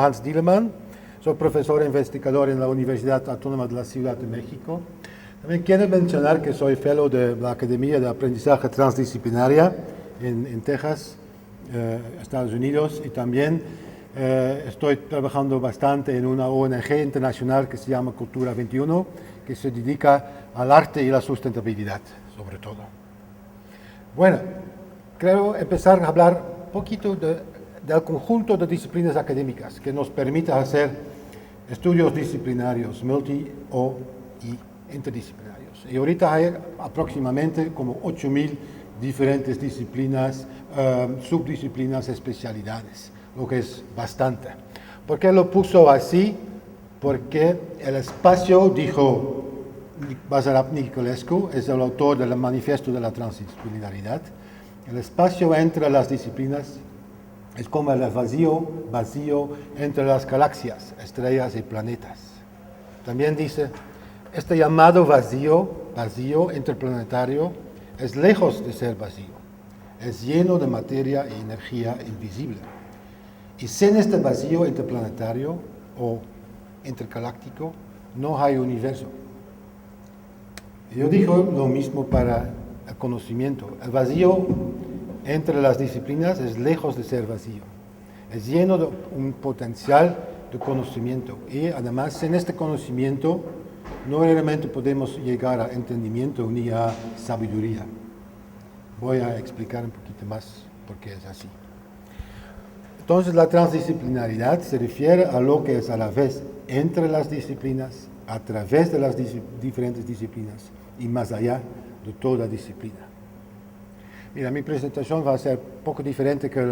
Hans Dieleman, soy profesor e investigador en la Universidad Autónoma de la Ciudad de México. También quiero mencionar que soy fellow de la Academia de Aprendizaje Transdisciplinaria en Texas, Estados Unidos, y también estoy trabajando bastante en una ONG internacional que se llama Cultura 21, que se dedica al arte y la sustentabilidad, sobre todo. Bueno, quiero empezar a hablar un poquito del conjunto de disciplinas académicas que nos permite hacer estudios disciplinarios, y interdisciplinarios. Y ahorita hay aproximadamente como 8,000 diferentes disciplinas, subdisciplinas, especialidades, lo que es bastante. ¿Por qué lo puso así? Porque el espacio, dijo Basarab Niculescu, es el autor del Manifiesto de la Transdisciplinaridad, el espacio entre las disciplinas es como el vacío entre las galaxias, estrellas y planetas. También dice, este llamado vacío interplanetario, es lejos de ser vacío, es lleno de materia y energía invisible. Y sin este vacío interplanetario o intergaláctico, no hay universo. Yo digo lo mismo para el conocimiento. El vacío entre las disciplinas es lejos de ser vacío. Es lleno de un potencial de conocimiento. Y además, sin este conocimiento, no realmente podemos llegar a entendimiento ni a sabiduría. Voy a explicar un poquito más por qué es así. Entonces, la transdisciplinaridad se refiere a lo que es a la vez entre las disciplinas, a través de las diferentes disciplinas y más allá de toda disciplina. Mira, mi presentación va a ser un poco diferente que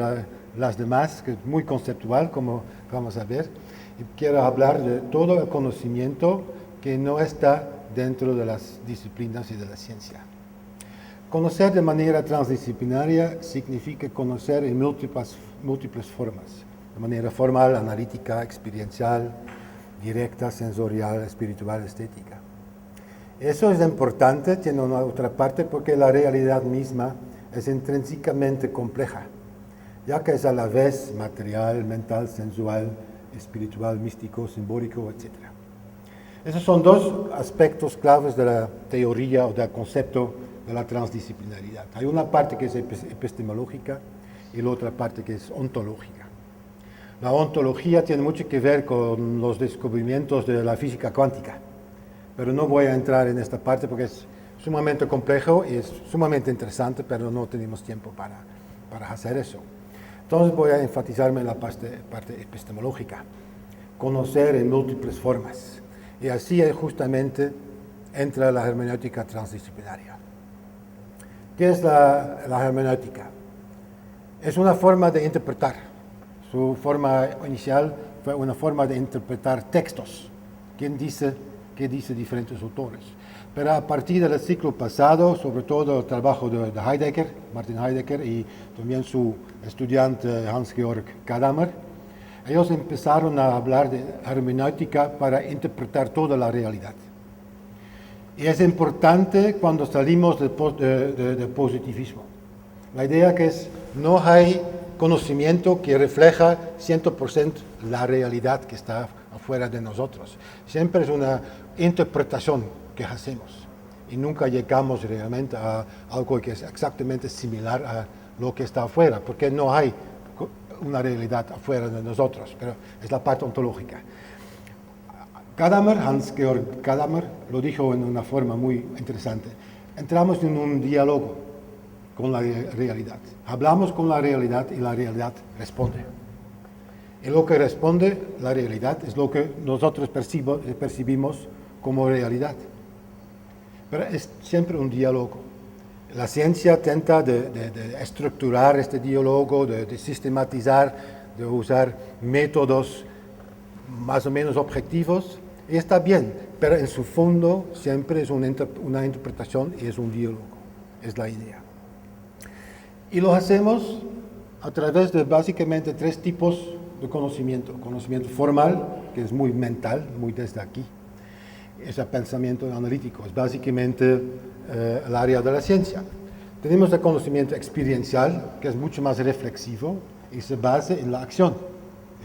las demás, que es muy conceptual, como vamos a ver. Y quiero hablar de todo el conocimiento que no está dentro de las disciplinas y de la ciencia. Conocer de manera transdisciplinaria significa conocer en múltiples formas, de manera formal, analítica, experiencial, directa, sensorial, espiritual, estética. Eso es importante, tiene una otra parte, porque la realidad misma es intrínsecamente compleja, ya que es a la vez material, mental, sensual, espiritual, místico, simbólico, etc. Esos son dos aspectos claves de la teoría o del concepto de la transdisciplinaridad. Hay una parte que es epistemológica y la otra parte que es ontológica. La ontología tiene mucho que ver con los descubrimientos de la física cuántica, pero no voy a entrar en esta parte porque es sumamente complejo y es sumamente interesante, pero no tenemos tiempo para hacer eso. Entonces voy a enfatizarme en la parte epistemológica, conocer en múltiples formas. Y así justamente entra la hermenéutica transdisciplinaria. ¿Qué es la hermenéutica? Es una forma de interpretar. Su forma inicial fue una forma de interpretar textos. ¿Qué dice diferentes autores? Pero a partir del siglo pasado, sobre todo el trabajo de Heidegger, Martin Heidegger, y también su estudiante Hans-Georg Gadamer, ellos empezaron a hablar de hermenéutica para interpretar toda la realidad. Y es importante cuando salimos del positivismo. La idea que es, no hay conocimiento que refleja 100% la realidad que está afuera de nosotros. Siempre es una interpretación que hacemos y nunca llegamos realmente a algo que es exactamente similar a lo que está afuera, porque no hay una realidad afuera de nosotros, pero es la parte ontológica. Hans-Georg Gadamer lo dijo en una forma muy interesante. Entramos en un diálogo con la realidad. Hablamos con la realidad y la realidad responde. Y lo que responde la realidad es lo que nosotros percibimos como realidad. Pero es siempre un diálogo. La ciencia tenta de estructurar este diálogo, de sistematizar, de usar métodos más o menos objetivos, y está bien, pero en su fondo siempre es una interpretación y es un diálogo, es la idea. Y lo hacemos a través de básicamente 3 tipos de conocimiento. Conocimiento formal, que es muy mental, muy desde aquí. Es el pensamiento analítico, es básicamente el área de la ciencia. Tenemos el conocimiento experiencial, que es mucho más reflexivo y se basa en la acción.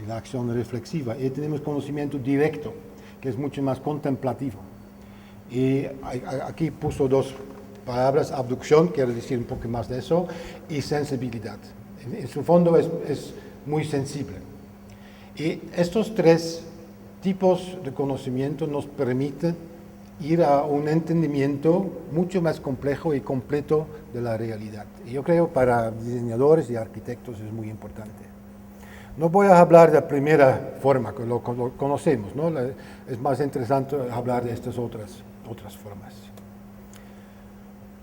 y la acción reflexiva. Y tenemos conocimiento directo, que es mucho más contemplativo. Y aquí puso dos palabras: abducción, quiere decir un poco más de eso, y sensibilidad. En su fondo es muy sensible. Y estos tres tipos de conocimiento nos permiten ir a un entendimiento mucho más complejo y completo de la realidad. Y yo creo para diseñadores y arquitectos es muy importante. No voy a hablar de la primera forma, que lo conocemos, ¿no? Es más interesante hablar de estas otras formas.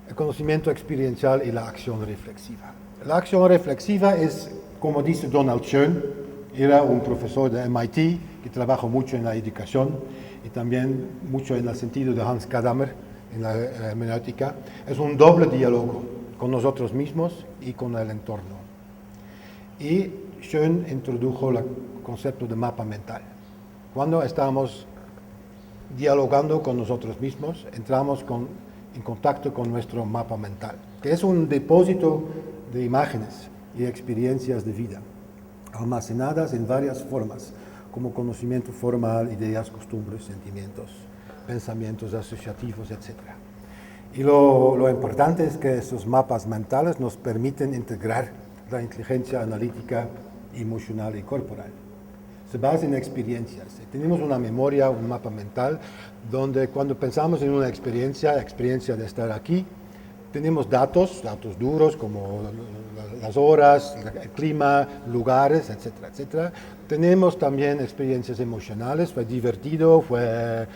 El conocimiento experiencial y la acción reflexiva. La acción reflexiva es, como dice Donald Schoen, era un profesor de MIT que trabajó mucho en la educación y también mucho en el sentido de Hans Gadamer en la hermenéutica. Es un doble diálogo con nosotros mismos y con el entorno. Y Schoen introdujo el concepto de mapa mental. Cuando estamos dialogando con nosotros mismos, entramos en contacto con nuestro mapa mental, que es un depósito de imágenes y experiencias de vida, almacenadas en varias formas, como conocimiento formal, ideas, costumbres, sentimientos, pensamientos asociativos, etc. Y lo importante es que estos mapas mentales nos permiten integrar la inteligencia analítica, emocional y corporal. Se basa en experiencias. Tenemos una memoria, un mapa mental, donde cuando pensamos en una experiencia de estar aquí, tenemos datos duros como las horas, el clima, lugares, etcétera, etcétera. Tenemos también experiencias emocionales, fue divertido, fue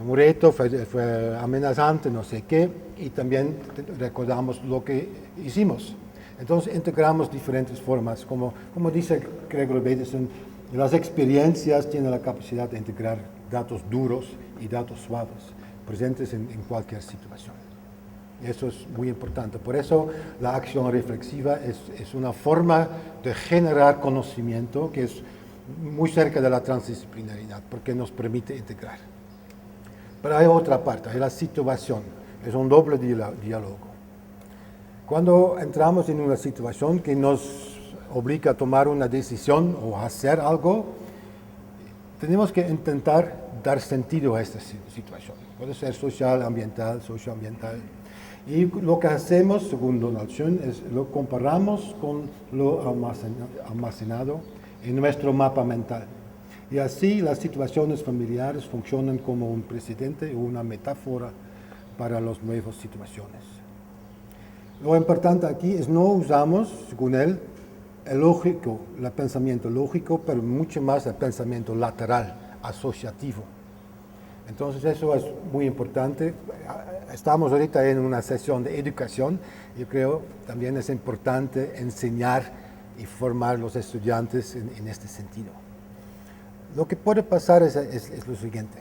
un reto, fue amenazante, no sé qué, y también recordamos lo que hicimos. Entonces integramos diferentes formas, como dice Gregor Bateson, las experiencias tienen la capacidad de integrar datos duros y datos suaves, presentes en cualquier situación. Eso es muy importante. Por eso la acción reflexiva es una forma de generar conocimiento que es muy cerca de la transdisciplinaridad, porque nos permite integrar. Pero hay otra parte, hay la situación, es un doble diálogo. Cuando entramos en una situación que nos obliga a tomar una decisión o a hacer algo, tenemos que intentar dar sentido a esta situación. Puede ser social, ambiental, socioambiental. Y lo que hacemos, según Donald Schoen, es lo comparamos con lo almacenado en nuestro mapa mental. Y así las situaciones familiares funcionan como un precedente o una metáfora para las nuevas situaciones. Lo importante aquí es no usamos, según él, el pensamiento lógico, pero mucho más el pensamiento lateral, asociativo. Entonces eso es muy importante. Estamos ahorita en una sesión de educación. Yo creo también es importante enseñar y formar a los estudiantes en este sentido. Lo que puede pasar es lo siguiente.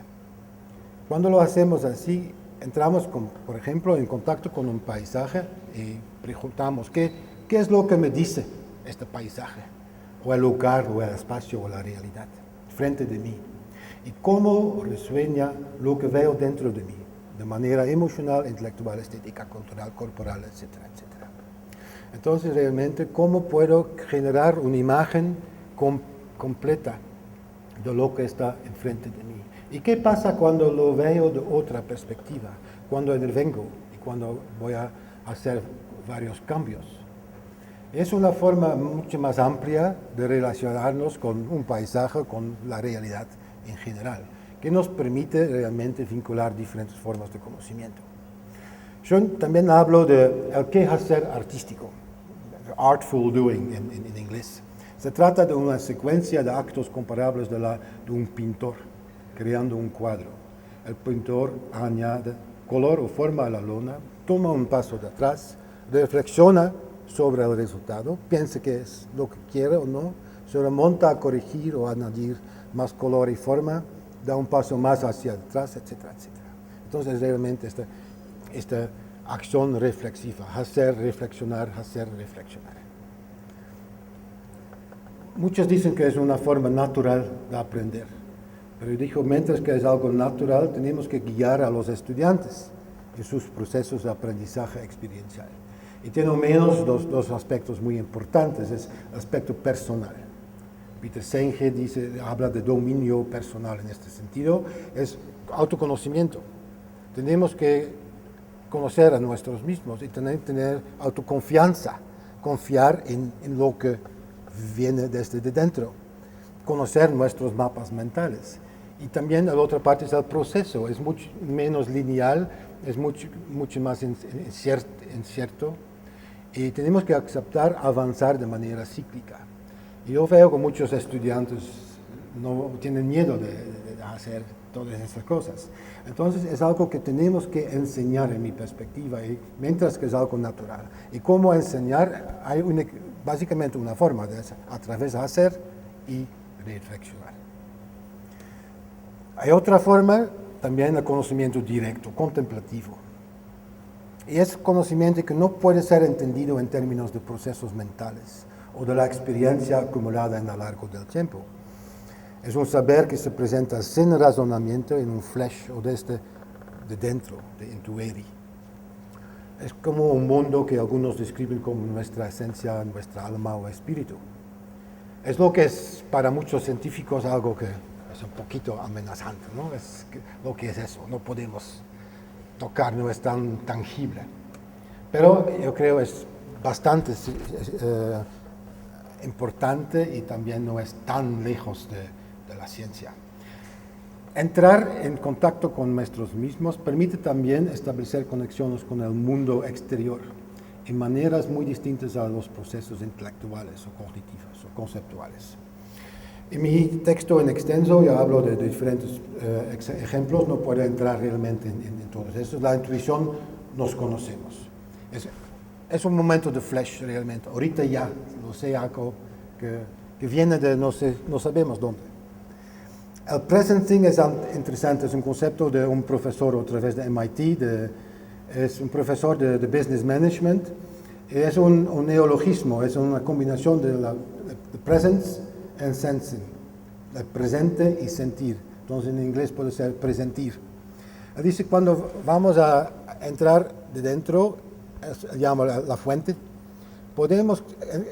Cuando lo hacemos así, entramos, por ejemplo, en contacto con un paisaje y preguntamos, ¿qué es lo que me dice este paisaje? O el lugar, o el espacio, o la realidad, frente de mí. Y cómo resuena lo que veo dentro de mí, de manera emocional, intelectual, estética, cultural, corporal, etcétera, etcétera. Entonces, realmente, ¿cómo puedo generar una imagen completa de lo que está enfrente de mí? ¿Y qué pasa cuando lo veo de otra perspectiva? Cuando intervengo y cuando voy a hacer varios cambios. Es una forma mucho más amplia de relacionarnos con un paisaje, con la realidad en general, que nos permite realmente vincular diferentes formas de conocimiento. Yo también hablo de el quehacer artístico, artful doing en inglés. Se trata de una secuencia de actos comparables de un pintor creando un cuadro. El pintor añade color o forma a la lona, toma un paso de atrás, reflexiona sobre el resultado, piensa que es lo que quiere o no, se remonta a corregir o añadir más color y forma, da un paso más hacia atrás, etcétera, etcétera. Entonces realmente esta acción reflexiva, hacer reflexionar. Muchos dicen que es una forma natural de aprender, pero yo digo, mientras que es algo natural, tenemos que guiar a los estudiantes en sus procesos de aprendizaje experiencial. Y tiene al menos dos aspectos muy importantes, es el aspecto personal. Peter Senge habla de dominio personal en este sentido, es autoconocimiento. Tenemos que conocer a nosotros mismos y tener autoconfianza, confiar en lo que viene desde dentro, conocer nuestros mapas mentales. Y también la otra parte es el proceso, es mucho menos lineal, es mucho más incierto, y tenemos que aceptar avanzar de manera cíclica. Y yo veo que muchos estudiantes no tienen miedo de hacer todas esas cosas. Entonces es algo que tenemos que enseñar en mi perspectiva, y mientras que es algo natural. Y cómo enseñar, hay básicamente una forma de hacer, a través de hacer y reflexionar. Hay otra forma, también el conocimiento directo, contemplativo. Y es conocimiento que no puede ser entendido en términos de procesos mentales o de la experiencia acumulada en lo largo del tiempo. Es un saber que se presenta sin razonamiento en un flash o desde de dentro, de intuiri. Es como un mundo que algunos describen como nuestra esencia, nuestra alma o espíritu. Es lo que es para muchos científicos algo que es un poquito amenazante, ¿no? Es lo que es eso, no podemos tocar, no es tan tangible. Pero yo creo es bastante importante y también no es tan lejos de la ciencia. Entrar en contacto con nosotros mismos permite también establecer conexiones con el mundo exterior en maneras muy distintas a los procesos intelectuales o cognitivos o conceptuales. En mi texto en extenso yo hablo de diferentes ejemplos, no puedo entrar realmente en todos estos. La intuición nos conocemos. Es un momento de flash realmente. Ahorita ya lo sé algo que viene de no sabemos dónde. El presencing es interesante, es un concepto de un profesor a través de MIT, es un profesor de Business Management. Es un neologismo, es una combinación de presence and sensing, el presente y sentir. Entonces en inglés puede ser presentir. Él dice cuando vamos a entrar de dentro, llama la fuente, podemos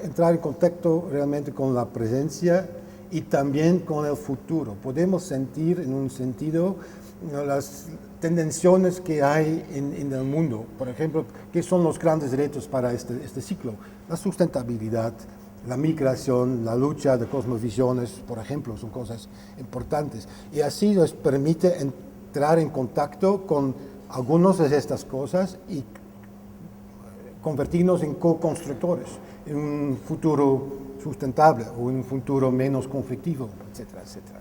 entrar en contacto realmente con la presencia y también con el futuro. Podemos sentir en un sentido las tensiones que hay en el mundo. Por ejemplo, ¿qué son los grandes retos para este ciclo? La sustentabilidad, la migración, la lucha de cosmovisiones, por ejemplo, son cosas importantes. Y así nos permite entrar en contacto con algunas de estas cosas y convertirnos en co-constructores en un futuro sustentable o en un futuro menos conflictivo, etcétera, etcétera.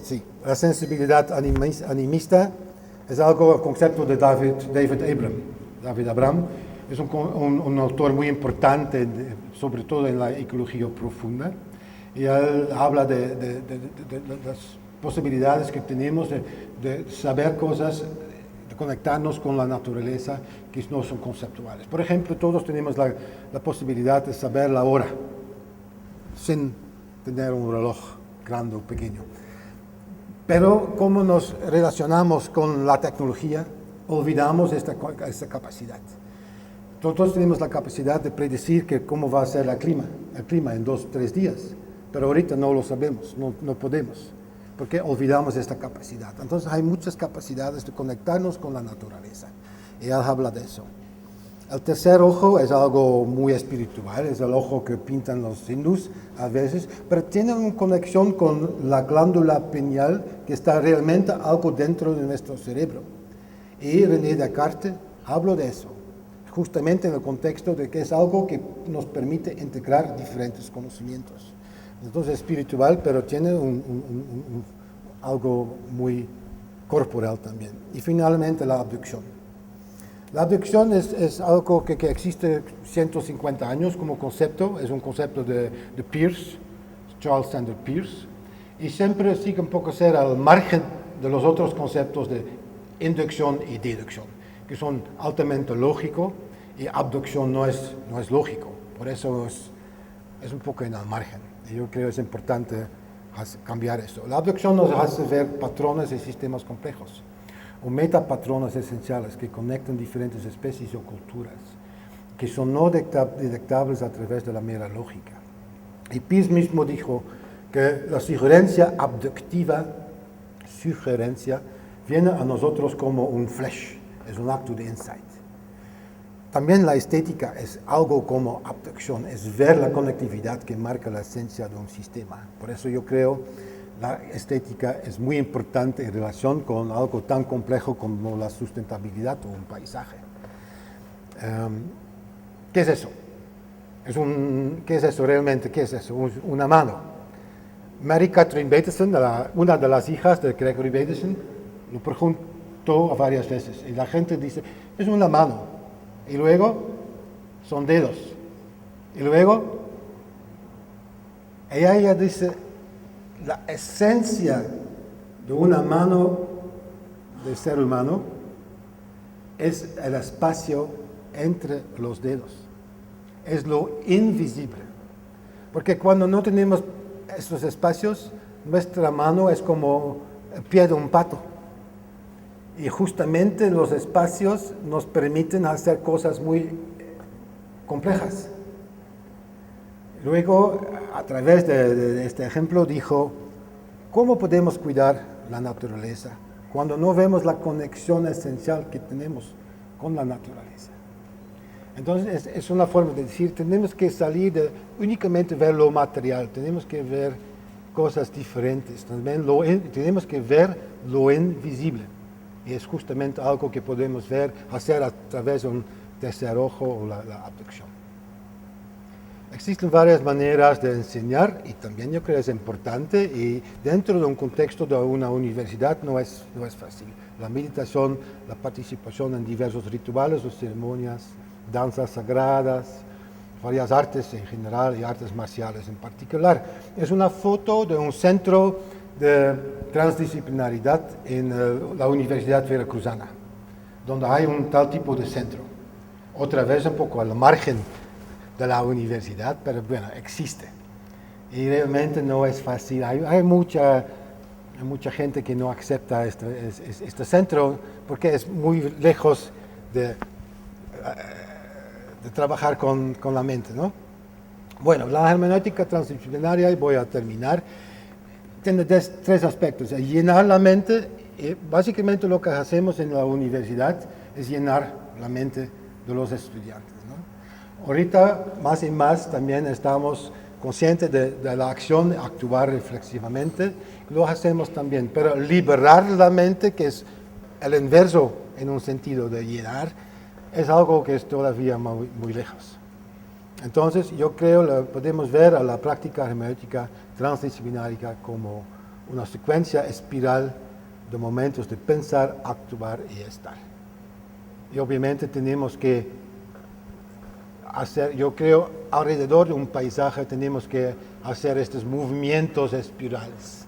Sí, la sensibilidad animista es algo, el concepto de David Abram, es un autor muy importante, sobre todo en la ecología profunda, y él habla de las posibilidades que tenemos de saber cosas, de conectarnos con la naturaleza que no son conceptuales. Por ejemplo, todos tenemos la posibilidad de saber la hora sin tener un reloj grande o pequeño. Pero como nos relacionamos con la tecnología, olvidamos esta capacidad. Todos tenemos la capacidad de predecir cómo va a ser el clima en 2 o 3 días, pero ahorita no lo sabemos, no podemos, porque olvidamos esta capacidad. Entonces hay muchas capacidades de conectarnos con la naturaleza, y él habla de eso. El tercer ojo es algo muy espiritual, es el ojo que pintan los hindús a veces, pero tiene una conexión con la glándula pineal que está realmente algo dentro de nuestro cerebro. Y René Descartes habló de eso, justamente en el contexto de que es algo que nos permite integrar diferentes conocimientos. Entonces es espiritual, pero tiene algo muy corporal también. Y finalmente la abducción. La abducción es algo que existe 150 años como concepto, es un concepto de Peirce, Charles Sanders Peirce, y siempre sigue un poco ser al margen de los otros conceptos de inducción y deducción, que son altamente lógicos, y abducción no es lógico, por eso es un poco en el margen. Y yo creo que es importante cambiar eso. La abducción nos hace ver patrones y sistemas complejos, o metapatrones esenciales que conectan diferentes especies o culturas, que son no detectables a través de la mera lógica. Y Peirce mismo dijo que la sugerencia abductiva, viene a nosotros como un flash, es un acto de insight. También la estética es algo como abducción, es ver la conectividad que marca la esencia de un sistema. Por eso yo creo la estética es muy importante en relación con algo tan complejo como la sustentabilidad o un paisaje. ¿Qué es eso? ¿Qué es eso realmente? ¿Qué es eso? Una mano. Mary Catherine Bateson, una de las hijas de Gregory Bateson, lo preguntó varias veces y la gente dice, es una mano. Y luego son dedos. Y luego ella dice, la esencia de una mano del ser humano es el espacio entre los dedos. Es lo invisible. Porque cuando no tenemos esos espacios, nuestra mano es como el pie de un pato. Y justamente los espacios nos permiten hacer cosas muy complejas. Luego, a través de este ejemplo, dijo, ¿cómo podemos cuidar la naturaleza cuando no vemos la conexión esencial que tenemos con la naturaleza? Entonces, es una forma de decir, tenemos que salir de únicamente ver lo material, tenemos que ver cosas diferentes, también tenemos que ver lo invisible. Y es justamente algo que podemos hacer a través de un tercer ojo o la abducción. Existen varias maneras de enseñar y también yo creo que es importante y dentro de un contexto de una universidad no es fácil. La meditación, la participación en diversos rituales o ceremonias, danzas sagradas, varias artes en general y artes marciales en particular. Es una foto de un centro de transdisciplinaridad en la Universidad Veracruzana, donde hay un tal tipo de centro. Otra vez un poco al margen de la universidad, pero bueno, existe. Y realmente no es fácil. Hay mucha gente que no acepta este centro porque es muy lejos de trabajar con la mente, ¿no? Bueno, la hermenéutica transdisciplinaria, y voy a terminar, tiene tres aspectos. Llenar la mente, básicamente lo que hacemos en la universidad es llenar la mente de los estudiantes, ¿no? Ahorita, más y más, también estamos conscientes de la acción de actuar reflexivamente, lo hacemos también, pero liberar la mente, que es el inverso en un sentido de llenar, es algo que es todavía muy, muy lejos. Entonces, yo creo que podemos ver a la práctica hermenéutica transdisciplinaria como una secuencia espiral de momentos de pensar, actuar y estar. Y obviamente tenemos que hacer, yo creo, alrededor de un paisaje tenemos que hacer estos movimientos espirales,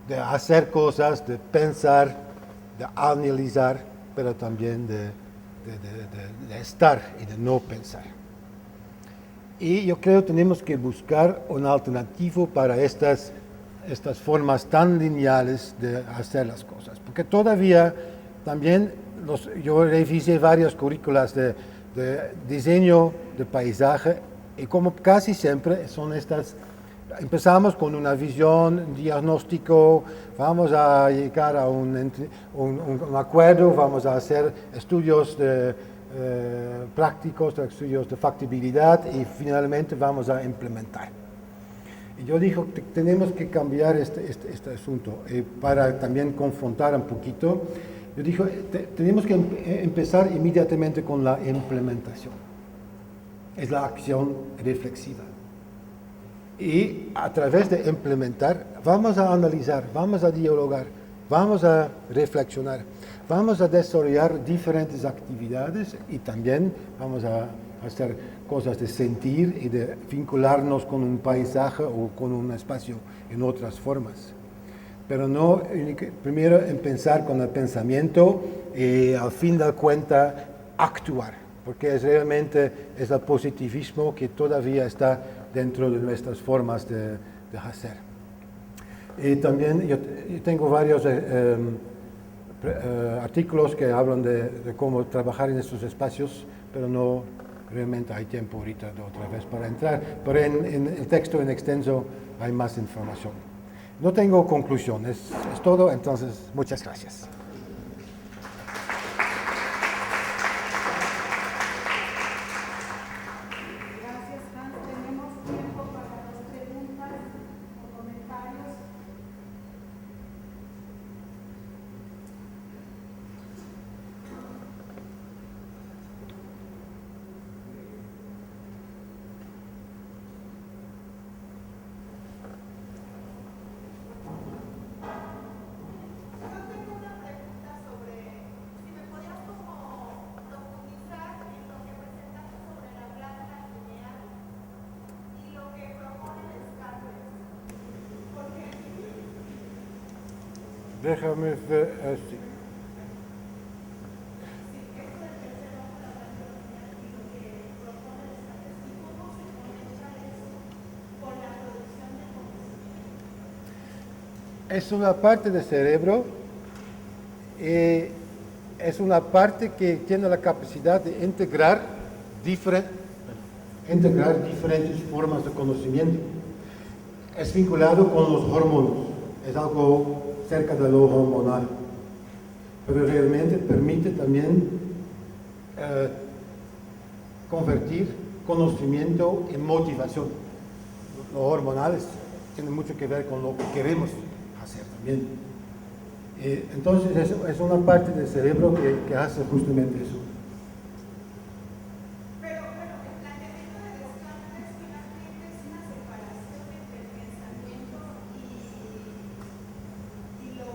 de hacer cosas, de pensar, de analizar, pero también de estar y de no pensar. Y yo creo que tenemos que buscar una alternativa para estas formas tan lineales de hacer las cosas. Porque todavía también yo revisé varias currículas de diseño de paisaje y como casi siempre son empezamos con una visión, un diagnóstico, vamos a llegar a un acuerdo, vamos a hacer estudios prácticos, estudios de factibilidad y finalmente vamos a implementar. Y yo dije, tenemos que cambiar este asunto para también confrontar un poquito. Yo dije, tenemos que empezar inmediatamente con la implementación. Es la acción reflexiva. Y a través de implementar, vamos a analizar, vamos a dialogar, vamos a reflexionar, vamos a desarrollar diferentes actividades y también vamos a hacer cosas de sentir y de vincularnos con un paisaje o con un espacio en otras formas. Pero no primero empezar con el pensamiento y al fin de cuentas actuar, porque realmente es el positivismo que todavía está dentro de nuestras formas de hacer. Y también yo tengo varios artículos que hablan de cómo trabajar en estos espacios, pero no realmente hay tiempo ahorita de otra vez para entrar, pero en el texto en extenso hay más información. No tengo conclusión, es todo, entonces muchas gracias. Gracias, Hans. Tenemos tiempo para las preguntas o comentarios. Déjame ver así. Es una parte del cerebro, es una parte que tiene la capacidad de integrar diferentes formas de conocimiento. Es vinculado con los hormonos, es algo cerca de lo hormonal, pero realmente permite también convertir conocimiento en motivación. Lo hormonal tiene mucho que ver con lo que queremos hacer también. Entonces es una parte del cerebro que hace justamente eso. Pero el planteamiento de Descartes finalmente es una separación entre el pensamiento y lo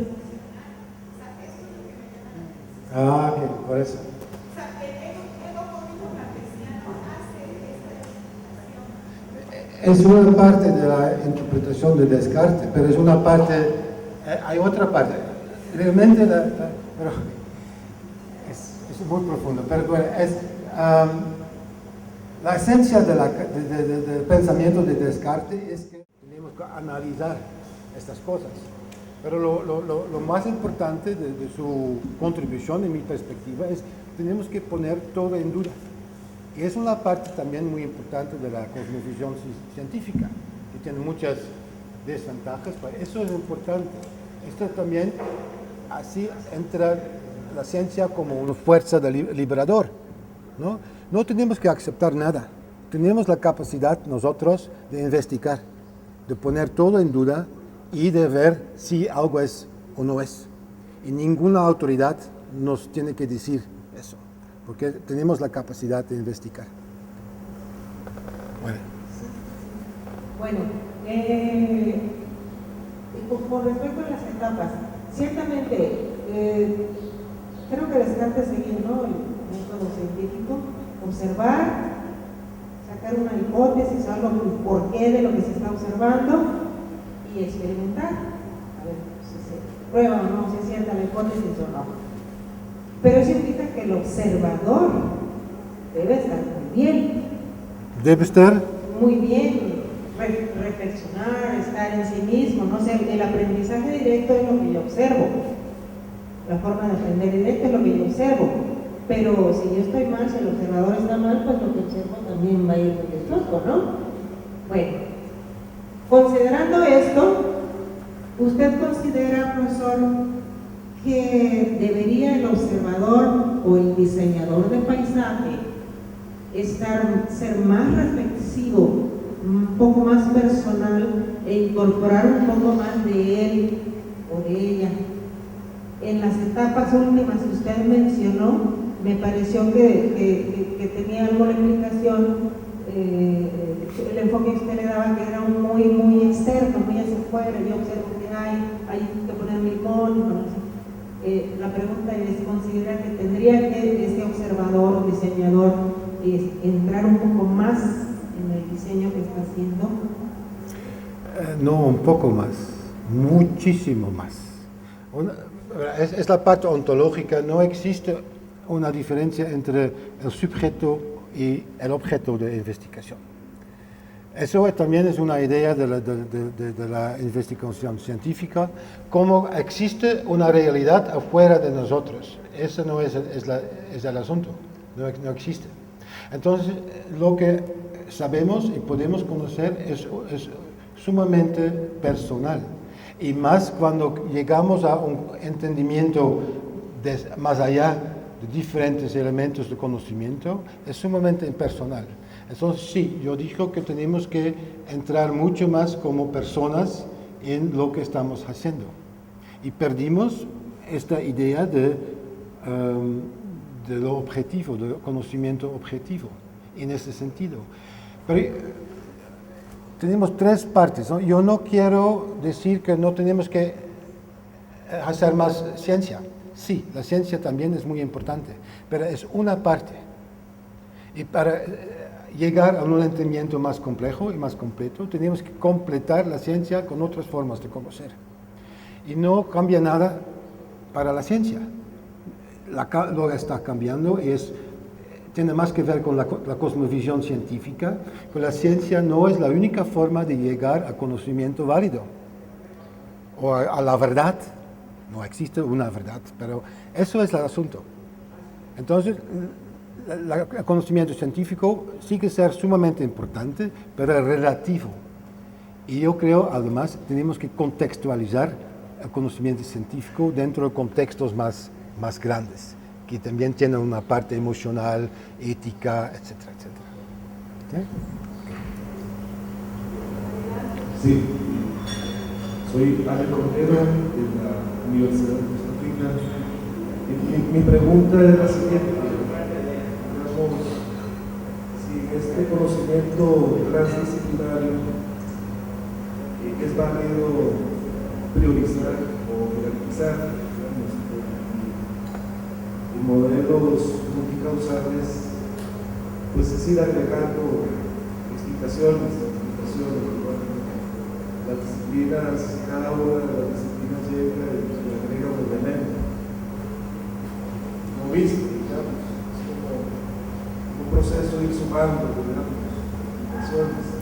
emocional. O sea, eso es lo que me llama la atención. Ah, que por eso. O sea, el ego código cartesiano hace esta distinción. Es una parte de la interpretación de Descartes, pero es una parte, hay otra parte. Realmente, pero es muy profundo, pero bueno, la esencia del pensamiento de Descartes es que tenemos que analizar estas cosas. Pero lo más importante de su contribución, en mi perspectiva, es que tenemos que poner todo en duda. Y es una parte también muy importante de la cosmovisión científica, que tiene muchas desventajas, pero eso es importante. Esto también, así entra la ciencia como una fuerza de liberador, ¿no? No tenemos que aceptar nada, tenemos la capacidad nosotros de investigar, de poner todo en duda y de ver si algo es o no es. Y ninguna autoridad nos tiene que decir eso, porque tenemos la capacidad de investigar. Bueno, con respecto a las etapas, ciertamente, creo que Descartes seguía, ¿no?, el método científico, observar, sacar una hipótesis, algo, el porqué de lo que se está observando y experimentar, a ver si se prueba o no, si es cierta la hipótesis o no. Pero eso implica que el observador debe estar muy bien. Debe estar Muy bien, reflexionar, estar en sí mismo, no sé, el aprendizaje directo es lo que yo observo, la forma de aprender directo es lo que yo observo, pero si yo estoy mal, si el observador está mal, pues lo que observo también va a ir defectuoso, ¿no? Bueno, considerando esto, ¿usted considera, profesor, que debería el observador o el diseñador de paisaje ser más reflexivo, un poco más personal e incorporar un poco más de él o de ella? En las etapas últimas que usted mencionó, me pareció que tenía algo de explicación, el enfoque que usted le daba, que era muy externo, muy hacia afuera. Yo observo que hay que poner un limón. La pregunta es, ¿considera que tendría que este observador o diseñador entrar un poco más en el diseño que está haciendo? No, un poco más, muchísimo más. Es la parte ontológica, no existe una diferencia entre el sujeto y el objeto de investigación. Eso también es una idea de la investigación científica, como existe una realidad afuera de nosotros. Ese no es el asunto. no existe. Entonces, lo que sabemos y podemos conocer es sumamente personal. Y más cuando llegamos a un entendimiento más allá de diferentes elementos de conocimiento, es sumamente impersonal. Entonces, sí, yo digo que tenemos que entrar mucho más como personas en lo que estamos haciendo. Y perdimos esta idea de lo objetivo, del conocimiento objetivo, en ese sentido. Pero tenemos tres partes, ¿no? Yo no quiero decir que no tenemos que hacer más ciencia. Sí, la ciencia también es muy importante, pero es una parte. Y para llegar a un entendimiento más complejo y más completo, tenemos que completar la ciencia con otras formas de conocer. Y no cambia nada para la ciencia. Lo que está cambiando tiene más que ver con la cosmovisión científica, que la ciencia no es la única forma de llegar a conocimiento válido o a la verdad. No existe una verdad, pero eso es el asunto. Entonces, el conocimiento científico sigue ser sumamente importante, pero es relativo. Y yo creo, además, tenemos que contextualizar el conocimiento científico dentro de contextos más grandes, que también tienen una parte emocional, ética, etcétera, etcétera. ¿Sí? Sí, soy Ale Cordero de la Universidad de Costa Rica. Mi pregunta es la siguiente. Digamos, si este conocimiento transdisciplinario es válido priorizar o jerarquizar, modelos multicausales, pues es ir agregando explicaciones. Las disciplinas, cada una de las disciplinas llega y agrega un elemento. Como viste, digamos, es como un proceso de ir sumando, digamos, explicaciones.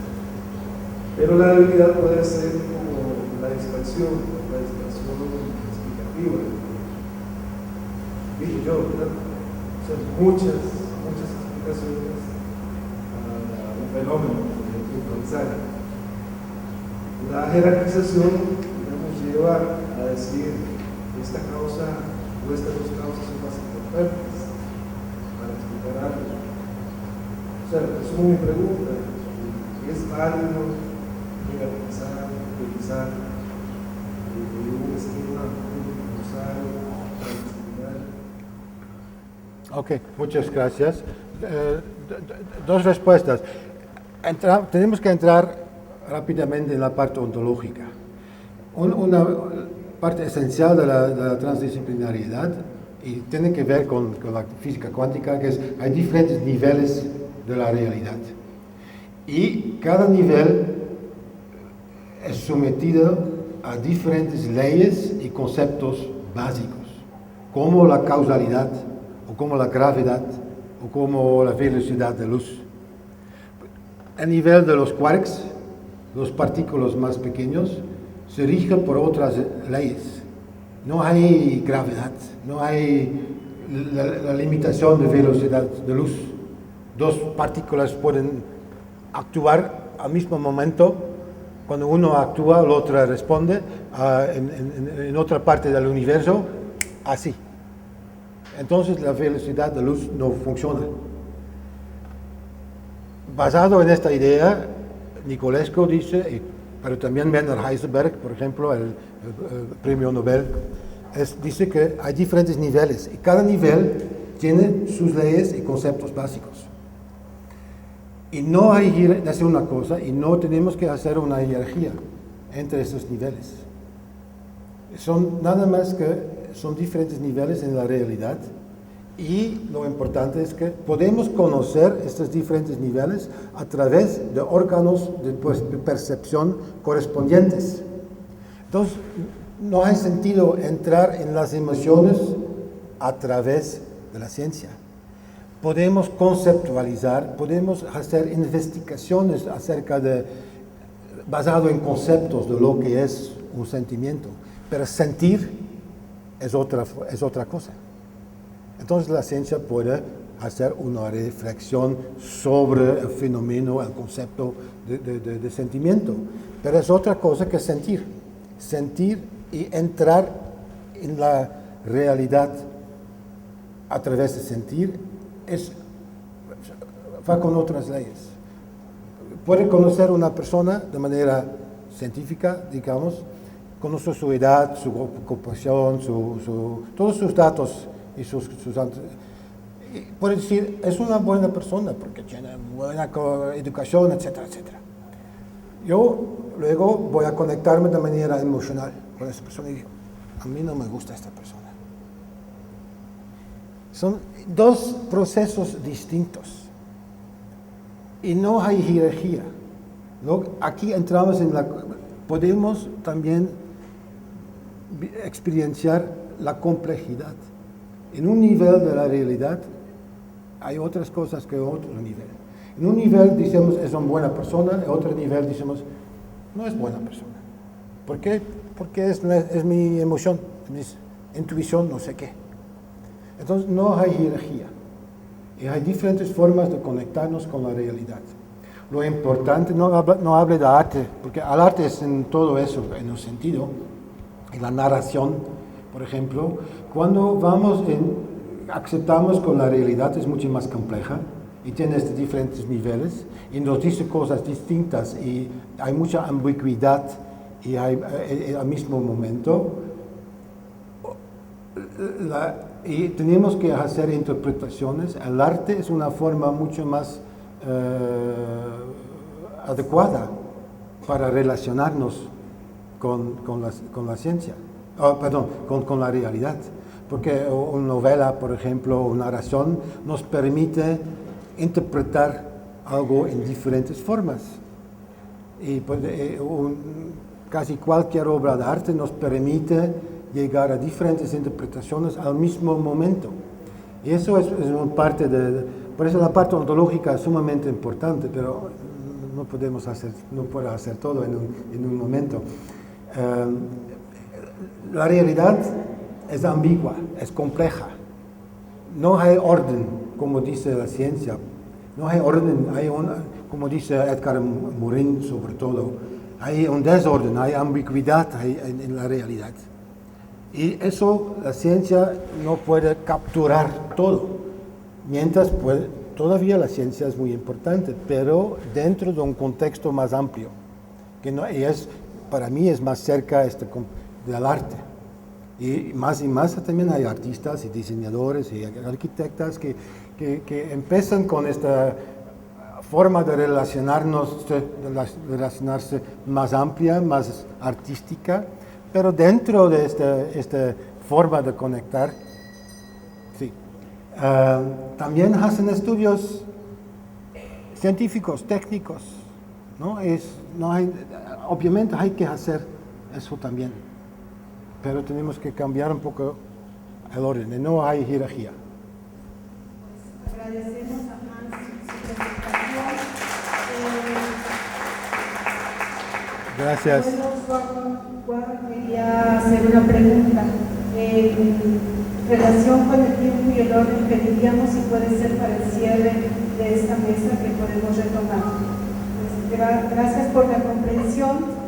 Pero la habilidad puede ser como la dispersión explicativa. Digo yo, ¿verdad? O sea, muchas explicaciones a un fenómeno puntualizar. La jerarquización, digamos, lleva a decir esta causa o estas dos causas son más importantes para explicar algo. O sea, eso es mi pregunta. ¿Es válido jerarquizar, priorizar un esquema causal, transdisciplinar? Ok, muchas gracias. Dos respuestas. Tenemos que entrar rápidamente en la parte ontológica. Una parte esencial de la transdisciplinariedad y tiene que ver con la física cuántica, que hay diferentes niveles de la realidad. Y cada nivel es sometido a diferentes leyes y conceptos básicos, como la causalidad, o como la gravedad, o como la velocidad de luz. A nivel de los quarks, los partículas más pequeños, se rigen por otras leyes. No hay gravedad, no hay la limitación de velocidad de luz. Dos partículas pueden actuar al mismo momento. Cuando uno actúa, la otra responde en otra parte del universo, así. Entonces la velocidad de luz no funciona. Basado en esta idea, Nicolescu dice, pero también Werner Heisenberg, por ejemplo, el premio Nobel, dice que hay diferentes niveles y cada nivel tiene sus leyes y conceptos básicos. Y no hay que hacer una cosa y no tenemos que hacer una jerarquía entre esos niveles. Son nada más que son diferentes niveles en la realidad y lo importante es que podemos conocer estos diferentes niveles a través de órganos de percepción correspondientes. Entonces, no hay sentido entrar en las emociones a través de la ciencia. Podemos conceptualizar, podemos hacer investigaciones basado en conceptos de lo que es un sentimiento, pero sentir es otra cosa. Entonces la ciencia puede hacer una reflexión sobre el fenómeno, el concepto de sentimiento. Pero es otra cosa que sentir. Sentir y entrar en la realidad a través de sentir va con otras leyes. Puede conocer una persona de manera científica, digamos, conoce su edad, su ocupación, todos sus datos y puede decir, es una buena persona porque tiene buena educación, etcétera, etcétera. Yo luego voy a conectarme de manera emocional con esa persona y digo, a mí no me gusta esta persona. Son dos procesos distintos y no hay jerarquía. Aquí entramos podemos también experienciar la complejidad. En un nivel de la realidad hay otras cosas que en otro nivel. En un nivel decimos es una buena persona, en otro nivel decimos no es buena persona. ¿Por qué? Porque es mi emoción, mi intuición, no sé qué. Entonces no hay jerarquía. Y hay diferentes formas de conectarnos con la realidad. Lo importante, no hable de arte, porque el arte es en todo eso, en el sentido, en la narración, por ejemplo, cuando aceptamos con la realidad es mucho más compleja y tiene diferentes niveles y nos dice cosas distintas y hay mucha ambigüedad y hay al mismo momento y tenemos que hacer interpretaciones. El arte es una forma mucho más adecuada para relacionarnos con la ciencia, con la realidad. Porque una novela, por ejemplo, una narración, nos permite interpretar algo en diferentes formas. Y casi cualquier obra de arte nos permite llegar a diferentes interpretaciones al mismo momento. Y eso es una parte por eso la parte ontológica es sumamente importante, pero no puedo hacer todo en un momento. La realidad es ambigua, es compleja. No hay orden, como dice la ciencia. No hay orden, como dice Edgar Morin sobre todo, hay un desorden, hay ambigüedad en la realidad. Y eso la ciencia no puede capturar todo. Mientras todavía la ciencia es muy importante, pero dentro de un contexto más amplio, para mí es más cerca del arte. Y más también hay artistas y diseñadores y arquitectas que empiezan con esta forma de relacionarse más amplia, más artística, pero dentro de esta forma de conectar, sí. También hacen estudios científicos, técnicos, ¿no? Obviamente hay que hacer eso también, pero tenemos que cambiar un poco el orden, no hay jerarquía. Agradecemos a Hans su presentación. Gracias. Bueno, quería hacer una pregunta. En relación con el tiempo y el orden, pediríamos si puede ser para el cierre de esta mesa que podemos retomar. Pues, gracias por la comprensión.